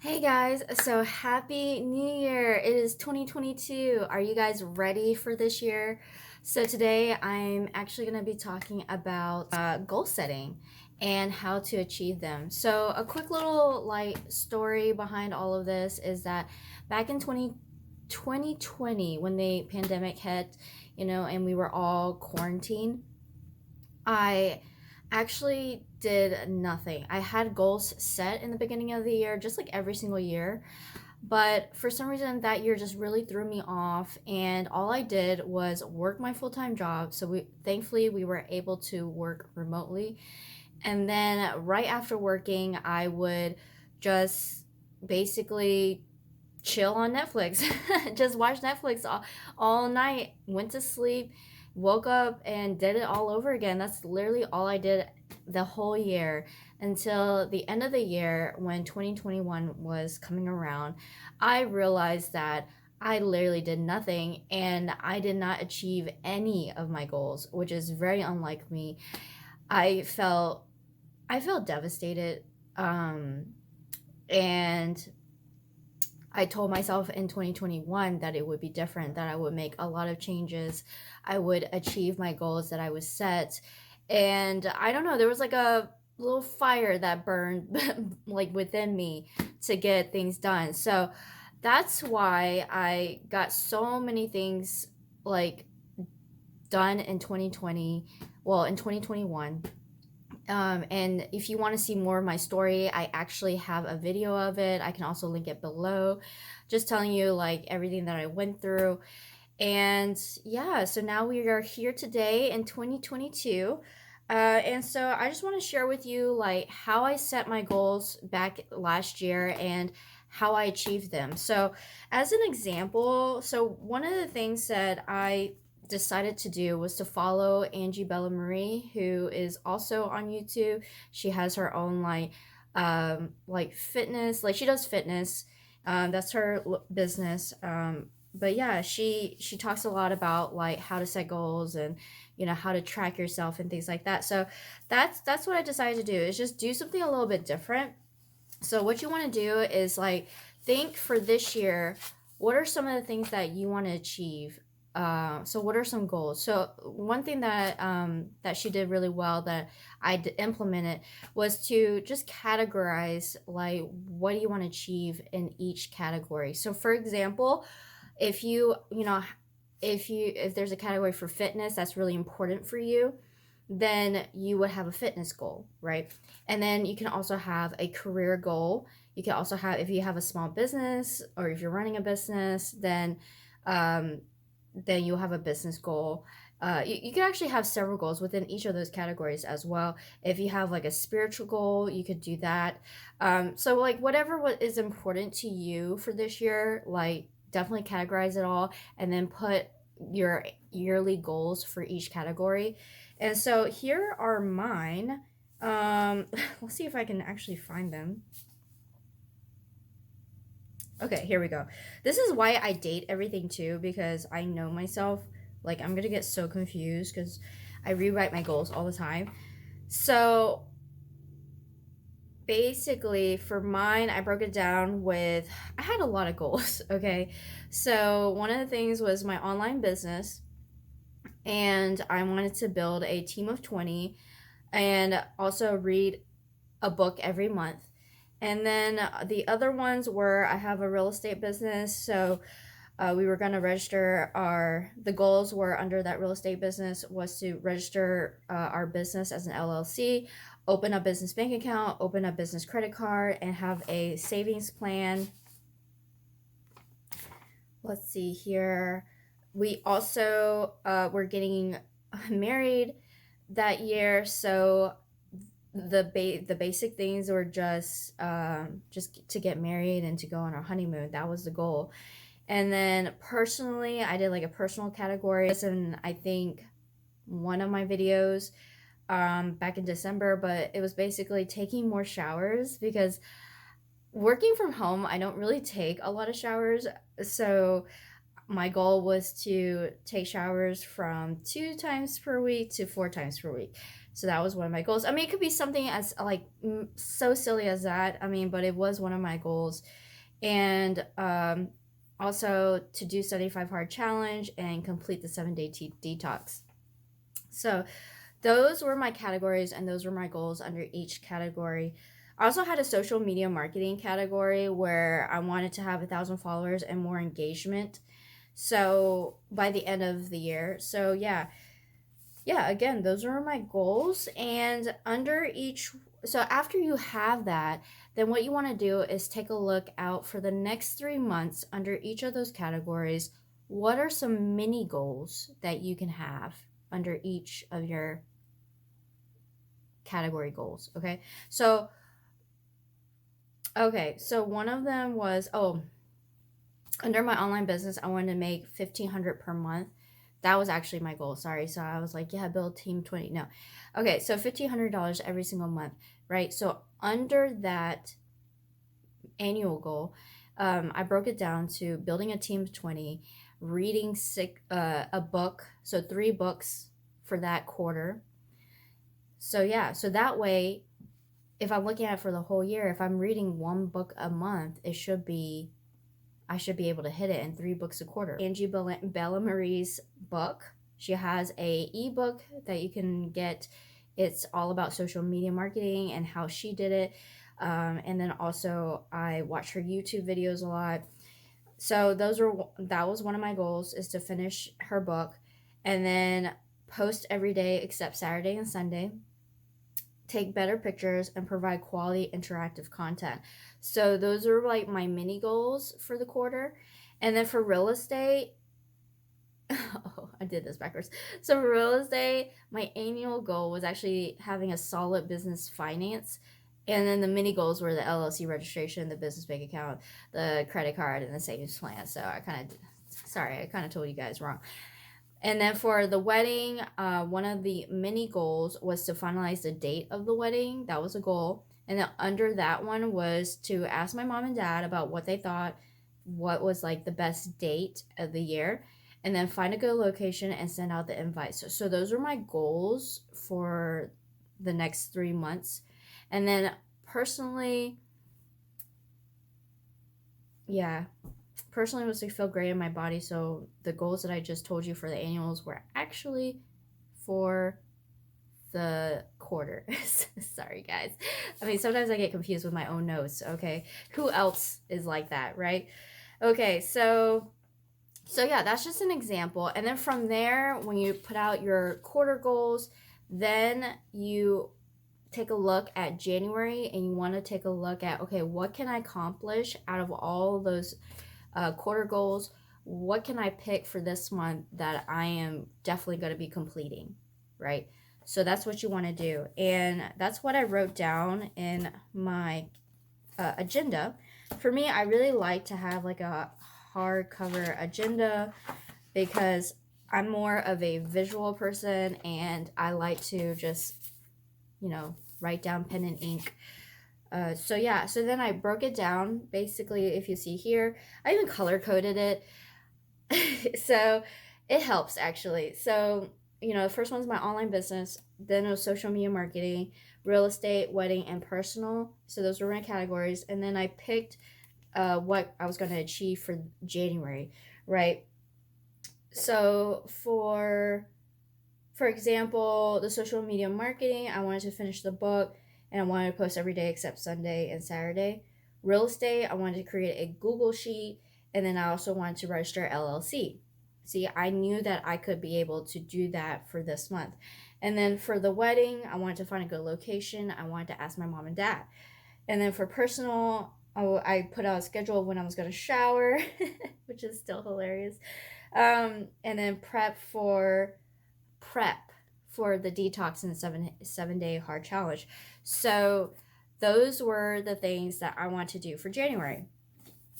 Hey guys, so happy new year. It is 2022. Are you guys ready for this year? So today I'm actually going to be talking about goal setting and how to achieve them. So a quick little story behind all of this is that back in 2020 when the pandemic hit, and we were all quarantined, I actually did nothing. I had goals set in the beginning of the year, just like every single year. But for some reason, that year just really threw me off. And all I did was work my full time job. So thankfully, we were able to work remotely. And then right after working, I would just basically chill on Netflix, just watch Netflix all night, went to sleep, woke up, and did it all over again. That's literally all I did the whole year until the end of the year when 2021 was coming around. I realized that I literally did nothing and I did not achieve any of my goals, which is very unlike me. I felt I felt devastated. And I told myself in 2021 that it would be different, that I would make a lot of changes, I would achieve my goals that I was set. And I don't know, there was like a little fire that burned like within me to get things done. So that's why I got so many things like done in 2020, well, in 2021. And if you want to see more of my story, I actually have a video of it. I can also link it below, just telling you like everything that I went through. And yeah, so now we are here today in 2022. And so I just want to share with you like how I set my goals back last year and how I achieved them. So, as an example, so one of the things that I decided to do was to follow Angie Bella Marie, who is also on YouTube. She has her own like fitness, like she does fitness. That's her business. But yeah, she talks a lot about like how to set goals and how to track yourself and things like that. So that's what I decided to do, is just do something a little bit different. So what you want to do is like think for this year, what are some of the things that you want to achieve? So what are some goals? So one thing that she did really well that implemented was to just categorize like what do you want to achieve in each category. So for example, if if there's a category for fitness that's really important for you, then you would have a fitness goal, right? And then you can also have a career goal. You can also have, if you have a small business or if you're running a business, um, then you'll have a business goal. You can actually have several goals within each of those categories as well. If you have like a spiritual goal, you could do that. So like whatever what is important to you for this year, like definitely categorize it all and then put your yearly goals for each category. And so here are mine. Let's see if I can actually find them. Okay, here we go. This is why I date everything too, because I know myself. Like, I'm gonna get so confused because I rewrite my goals all the time. So, basically, for mine, I broke it down with, I had a lot of goals, okay? So, one of the things was my online business, and I wanted to build a team of 20 and also read a book every month. And then the other ones were, I have a real estate business, so we were going to register the goals were under that real estate business was to register our business as an LLC, open a business bank account, open a business credit card, and have a savings plan. Let's see here. We also were getting married that year, so the basic things were just to get married and to go on our honeymoon. That was the goal. And then personally, I did like a personal category, and I think one of my videos back in December, but it was basically taking more showers because working from home, I don't really take a lot of showers. So my goal was to take showers from 2 times per week to 4 times per week. So that was one of my goals. I mean, it could be something as like so silly as that. I mean, but it was one of my goals. And also to do 75 hard challenge and complete the 7-day detox. So those were my categories and those were my goals under each category. I also had a social media marketing category where I wanted to have 1,000 followers and more engagement. So by the end of the year. So yeah, again, those are my goals. And under each, so after you have that, then what you want to do is take a look out for the next 3 months under each of those categories. What are some mini goals that you can have under each of your category goals? Okay, so one of them was, under my online business, I wanted to make $1,500 per month. That was actually my goal. Sorry. So I was like, yeah, build team 20. No. Okay. So $1,500 every single month, right? So under that annual goal, I broke it down to building a team of 20, reading a book. So 3 books for that quarter. So yeah. So that way, if I'm looking at it for the whole year, if I'm reading 1 book a month, I should be able to hit it in 3 books a quarter. Angie Bella Marie's book. She has a ebook that you can get. It's all about social media marketing and how she did it. And then also I watch her YouTube videos a lot. So that was one of my goals, is to finish her book and then post every day except Saturday and Sunday. Take better pictures and provide quality interactive content. So those are like my mini goals for the quarter. And then for real estate, I did this backwards. So for real estate, my annual goal was actually having a solid business finance. And then the mini goals were the LLC registration, the business bank account, the credit card, and the savings plan. So I kind of told you guys wrong. And then for the wedding, one of the mini goals was to finalize the date of the wedding. That was a goal. And then under that one was to ask my mom and dad about what they thought, what was like the best date of the year, and then find a good location and send out the invites. So those were my goals for the next 3 months. And then personally was to feel great in my body. So the goals that I just told you for the annuals were actually for the quarter. Sorry guys, I mean, sometimes I get confused with my own notes. Okay, who else is like that, right? Okay, so yeah, that's just an example. And then from there, when you put out your quarter goals, then you take a look at January and you want to take a look at, okay, what can I accomplish out of all those quarter goals? What can I pick for this month that I am definitely going to be completing, right? So that's what you want to do. And that's what I wrote down in my agenda. For me, I really like to have like a hardcover agenda because I'm more of a visual person and I like to just, write down pen and ink. So then I broke it down. Basically, if you see here, I even color coded it. So it helps actually. So, the first one's my online business, then it was social media marketing, real estate, wedding, and personal. So those were my categories. And then I picked what I was going to achieve for January, right? So for example, the social media marketing, I wanted to finish the book and I wanted to post every day except Sunday and Saturday. Real estate, I wanted to create a Google sheet, and then I also wanted to register LLC. See, I knew that I could be able to do that for this month. And then for the wedding, I wanted to find a good location. I wanted to ask my mom and dad. And then for personal, I put out a schedule of when I was going to shower, which is still hilarious. And then prep for the detox and the 7-day hard challenge. So those were the things that I want to do for January.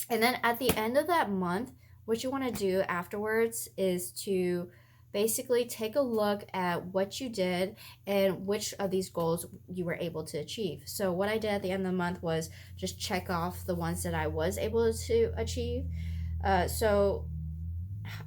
And then at the end of that month, what you want to do afterwards is to basically take a look at what you did and which of these goals you were able to achieve. So what I did at the end of the month was just check off the ones that I was able to achieve. So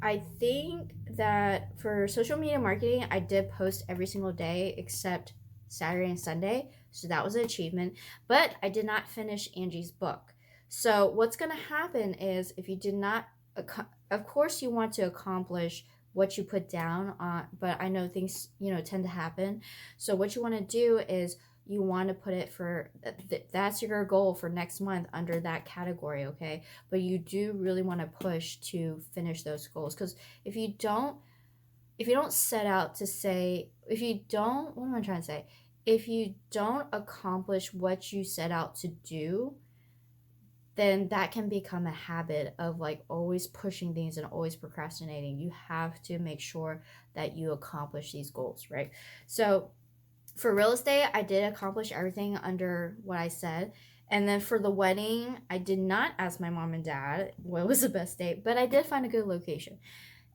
I think that for social media marketing, I did post every single day except Saturday and Sunday. So that was an achievement. But I did not finish Angie's book. So what's going to happen is if you did not, of course, you want to accomplish what you put down on, but I know things, tend to happen. So what you want to do is you want to put it for that's your goal for next month under that category, okay? But you do really want to push to finish those goals, because if you don't set out to say, if you don't, what am I trying to say, if you don't accomplish what you set out to do, then that can become a habit of like always pushing things and always procrastinating. You have to make sure that you accomplish these goals, right? So for real estate, I did accomplish everything under what I said. And then for the wedding, I did not ask my mom and dad what was the best date, but I did find a good location.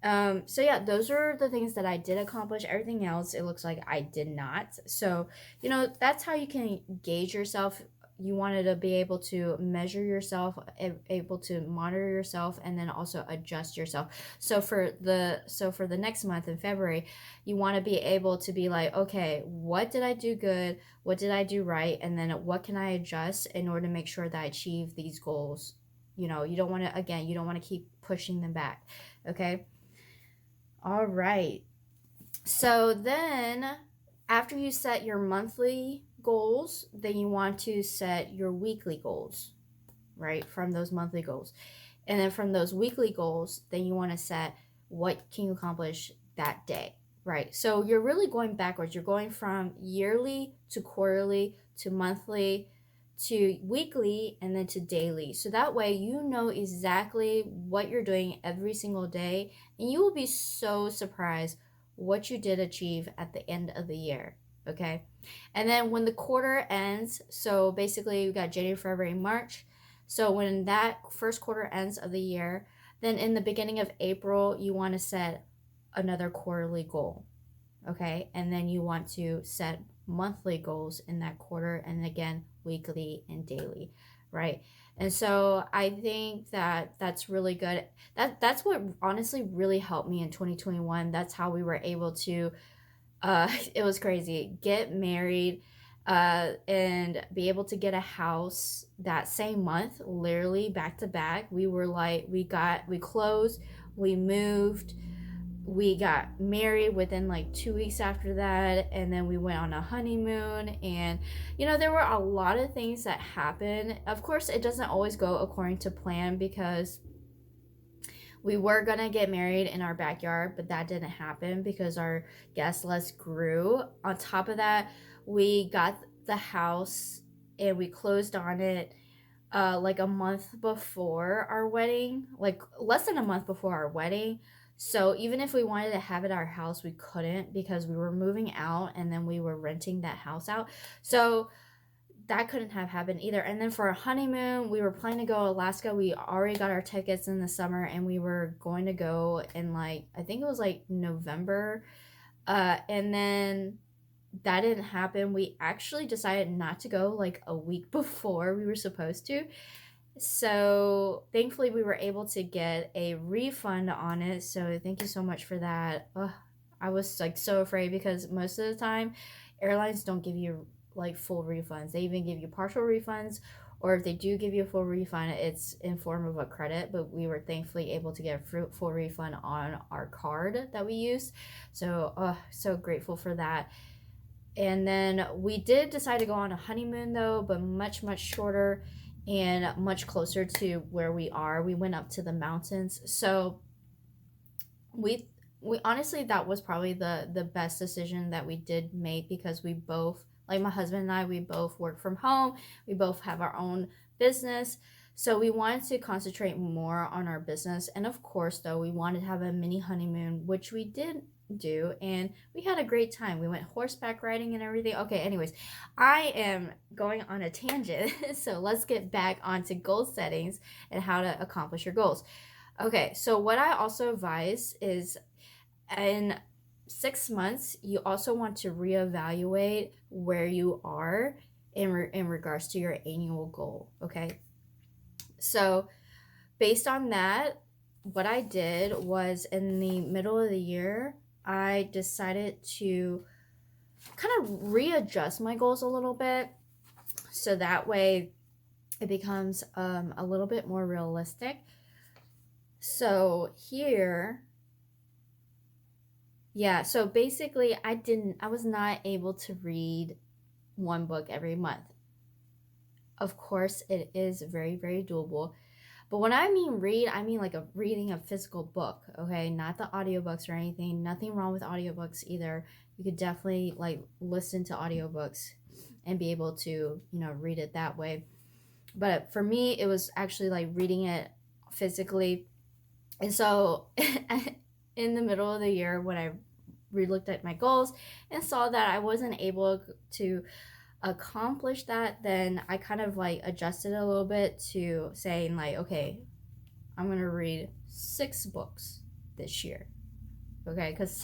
So yeah, those are the things that I did accomplish. Everything else, it looks like I did not. So, that's how you can gauge yourself. You wanted to be able to measure yourself, able to monitor yourself, and then also adjust yourself. So for the next month in February, you want to be able to be like, okay, what did I do good? What did I do right? And then what can I adjust in order to make sure that I achieve these goals? You don't want to, again, you don't want to keep pushing them back. Okay. All right. So then, after you set your monthly goals, then you want to set your weekly goals, right? From those monthly goals. And then from those weekly goals, then you want to set what can you accomplish that day, right? So you're really going backwards. You're going from yearly to quarterly to monthly to weekly and then to daily. So that way you know exactly what you're doing every single day, and you will be so surprised what you did achieve at the end of the year. Okay. And then when the quarter ends, so basically we got January, February, March. So when that first quarter ends of the year, then in the beginning of April, you want to set another quarterly goal. Okay. And then you want to set monthly goals in that quarter, and again, weekly and daily, right? And so I think that that's really good. That's what honestly really helped me in 2021. That's how we were able to it was crazy, get married, and be able to get a house that same month, literally back to back. We were like, we closed, we moved, we got married within like 2 weeks after that, and then we went on a honeymoon. And there were a lot of things that happened. Of course, it doesn't always go according to plan, because we were gonna get married in our backyard, but that didn't happen because our guest list grew. On top of that, we got the house and we closed on it like a month before our wedding, like less than a month before our wedding. So even if we wanted to have it at our house, we couldn't, because we were moving out and then we were renting that house out. So that couldn't have happened either. And then for our honeymoon, we were planning to go to Alaska. We already got our tickets in the summer, and we were going to go in like, I think it was like November. And then that didn't happen. We actually decided not to go like a week before we were supposed to. So thankfully we were able to get a refund on it. So thank you so much for that. Ugh, I was like so afraid, because most of the time airlines don't give you like full refunds. They even give you partial refunds, or if they do give you a full refund, it's in form of a credit. But we were thankfully able to get a full refund on our card that we used. So so grateful for that. And then we did decide to go on a honeymoon though, but much shorter and much closer to where we are. We went up to the mountains. So we honestly, that was probably the best decision that we did make, because we both, like my husband and I, we both work from home. We both have our own business. So we wanted to concentrate more on our business. And of course, though, we wanted to have a mini honeymoon, which we did do. And we had a great time. We went horseback riding and everything. Okay, anyways, I am going on a tangent. So let's get back onto goal settings and how to accomplish your goals. Okay, so what I also advise is, in 6 months, you also want to reevaluate where you are in regards to your annual goal. Okay. So based on that, what I did was in the middle of the year, I decided to kind of readjust my goals a little bit so that way it becomes a little bit more realistic. So here, yeah, so basically I was not able to read one book every month. Of course, it is very, very doable. But when I mean read, I mean like a reading a physical book, okay? Not the audiobooks or anything. Nothing wrong with audiobooks either. You could definitely like listen to audiobooks and be able to, read it that way. But for me, it was actually like reading it physically. And so in the middle of the year when I re-looked at my goals and saw that I wasn't able to accomplish that, then I kind of like adjusted a little bit to saying like, okay, I'm gonna read 6 books this year, okay? Because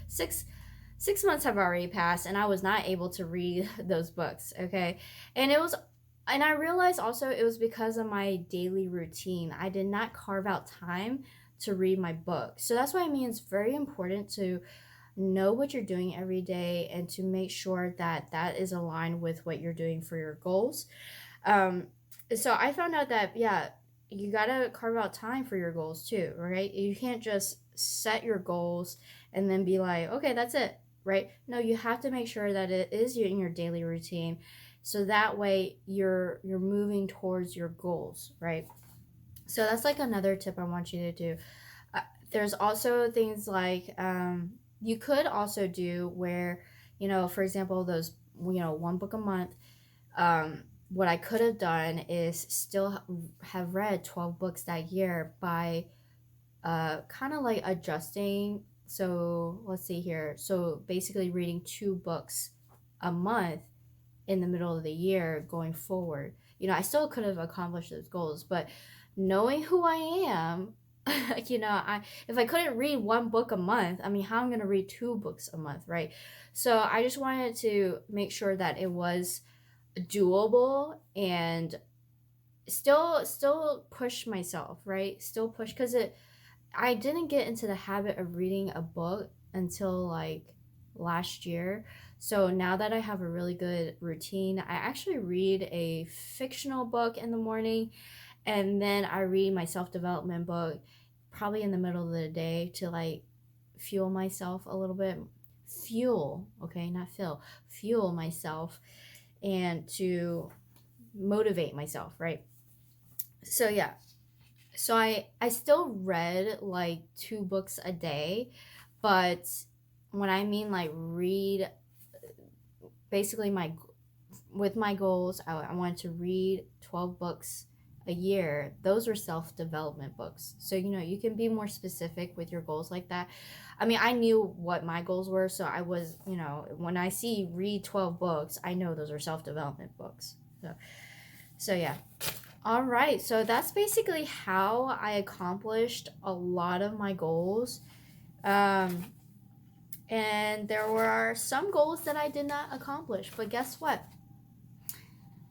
six months have already passed, and I was not able to read those books, okay? And I realized also it was because of my daily routine. I did not carve out time to read my book, so that's why I mean it's very important to know what you're doing every day and to make sure that that is aligned with what you're doing for your goals. Um, so I found out that, yeah, you gotta carve out time for your goals too, right? You can't just set your goals and then be like, okay, that's it, right? No, you have to make sure that it is in your daily routine, so that way you're moving towards your goals, right? So that's like another tip I want you to do. There's also things like you could also do where, for example, those, one book a month. What I could have done is still have read 12 books that year by kind of like adjusting. So let's see here. So basically, reading 2 books a month in the middle of the year going forward. I still could have accomplished those goals, but knowing who I am, I if I couldn't read one book a month, I mean, how I'm going to read 2 books a month, right? So I just wanted to make sure that it was doable and still push myself, right? Still push, because I didn't get into the habit of reading a book until like last year. So now that I have a really good routine, I actually read a fictional book in the morning, and then I read my self-development book probably in the middle of the day to like fuel myself a little bit. Fuel, okay, not fill. Fuel myself and to motivate myself, right? So yeah. So I still read like 2 books a day, but when I mean like read, basically with my goals, I wanted to read 12 books a year. Those were self-development books. So you can be more specific with your goals like that. I mean, I knew what my goals were, so I was, when I see read 12 books, I know those are self-development books. So yeah. All right, so that's basically how I accomplished a lot of my goals. Um, and there were some goals that I did not accomplish, but guess what?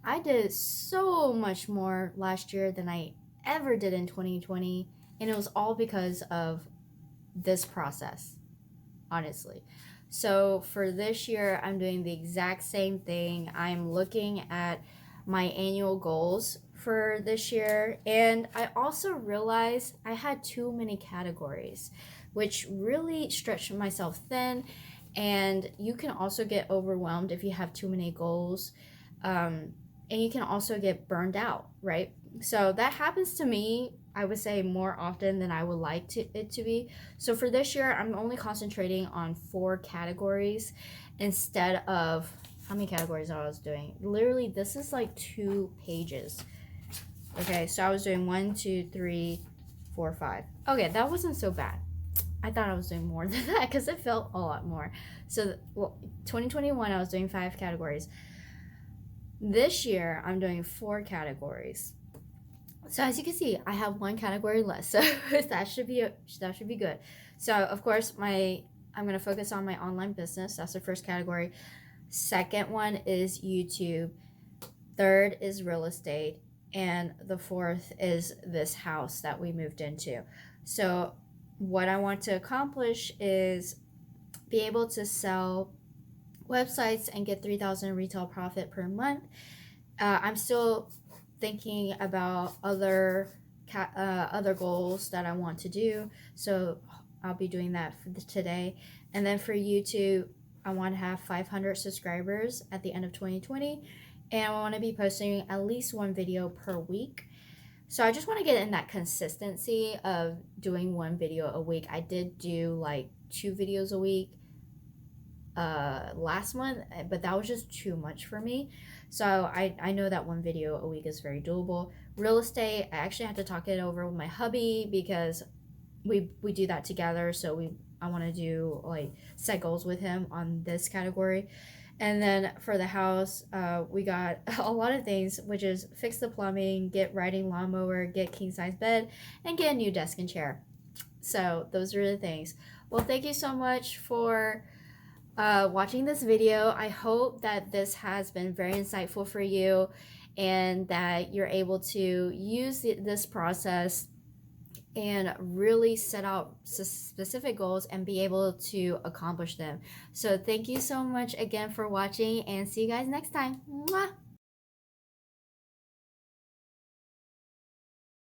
I did so much more last year than I ever did in 2020, and it was all because of this process, honestly. So for this year, I'm doing the exact same thing. I'm looking at my annual goals for this year, and I also realized I had too many categories, which really stretched myself thin. And you can also get overwhelmed if you have too many goals. And you can also get burned out, right? So that happens to me, I would say, more often than I would like it to be. So for this year, I'm only concentrating on 4 categories instead of how many categories I was doing. Literally, this is like 2 pages. Okay, so I was doing 1, 2, 3, 4, 5. Okay, that wasn't so bad. I thought I was doing more than that because it felt a lot more. So, 2021, I was doing 5 categories. This year, I'm doing 4 categories. So as you can see, I have 1 category less. So that should be good. So of course, I'm gonna focus on my online business. That's the first category. Second one is YouTube. Third is real estate. and the fourth is this house that we moved into. So what I want to accomplish is be able to sell websites and get 3,000 retail profit per month. I'm still thinking about other goals that I want to do, so I'll be doing that for today. And then for YouTube, I want to have 500 subscribers at the end of 2020, and I want to be posting at least one video per week. So I just want to get in that consistency of doing one video a week. I did do like 2 videos a week last month, but that was just too much for me. So I know that one video a week is very doable. Real estate, I actually had to talk it over with my hubby because we do that together. So I want to do like set goals with him on this category. And then for the house, we got a lot of things, which is fix the plumbing, get riding lawnmower, get king size bed, and get a new desk and chair. So those are the things. Well, thank you so much for watching this video. I hope that this has been very insightful for you and that you're able to use this process and really set out specific goals and be able to accomplish them. So thank you so much again for watching, and see you guys next time. Mwah!